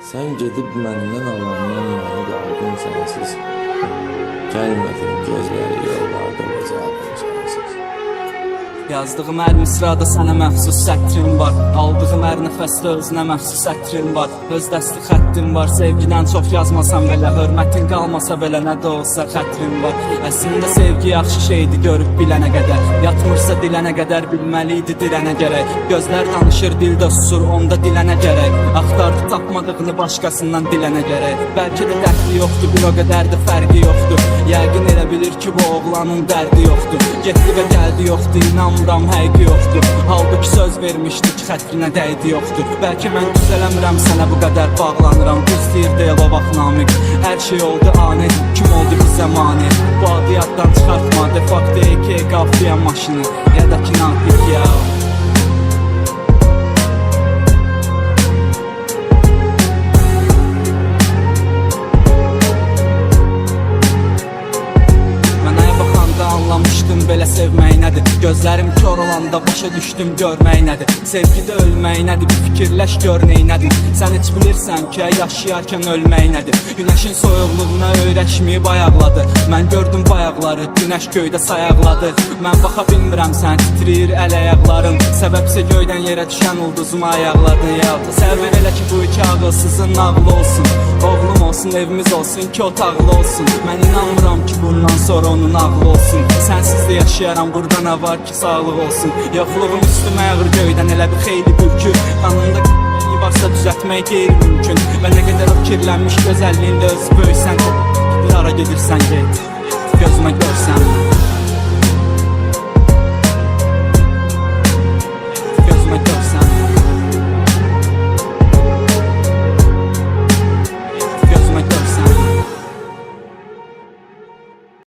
Sen gedib məndən alandan mənə qaldın sənsiz. Gəlmədin gözləri yollarda uzaqdım sənsiz. Yazdığım hər misrada sənə məxsus sətrim var. Aldığım hər nəfəsdə özünə məxsus sətrim var. Öz dəsti xəttim var. Sevgidən çox yazmasam belə, hörmətin qalmasa belə, nə də olsa xətrim var. Əslində sevgi yaxşı şeydi görüb bilənə qədər. Yatmırsa dilənə qədər, bilməliydi dirənə gərək. Gözlər danışır, dildə susur, onda dilənə gərək. Axtardı tapmadığını başqasından dilənə gərək. Bəlkə də dəxli yoxdur, bir o qədər də fərqi yoxdur. Yəqin elə bilir ki bu oğlanın dərdi yoxdur. Getdi və gəldi yoxdur, inanmıram həqiqi yoxdur. Halbuki söz vermişdik, xətrinə dəydi yoxdur. Bəlkə mən düzələmirəm, sənə bu qədər bağlanıram. Düz deyir Deylov Namiq, hər şey oldu ani. Kim oldu bizə mani? Bu adı yaddan çıxartma, de facto EK qafiyə maşını ya da ki Namiq ya. Anlamışdım belə sevmək nədir. Gözlərim kör olanda başa düşdüm görmək nədir. Sevgidə ölmək nədir, bir fikirləş gör neynədir. Sən heç bilirsən ki yaşayarkən ölmək nədir. Günəşin soyuqluğuna öyrəşməyib ayaqladı. Mən gördüm bayaqları, günəş göydə sayaqladı. Mən baxa bilmirəm, sən titriyir əl ayaqların. Səbəbsə göydən yerə düşən ulduzuma ayaqladın yalda. Səvir elə ki bu iki ağılsızın nağlı olsun. Oğlum olsun, evimiz olsun, ki otaqlı olsun. Mən inanmıram ki bundan sonra onun ağlı olsun. Sənsiz də yaşayaram, burada nə var ki sağlıq olsun. Yoxluğum üstümə yağır göydən elə bir xeyli bülkü. Qanında varsa düzəltmək qeyri-mümkün. Və nə qədər o kirlənmiş gözəlliyində özü böyüsən. Bir ara gedirsən get, gözümə görsən.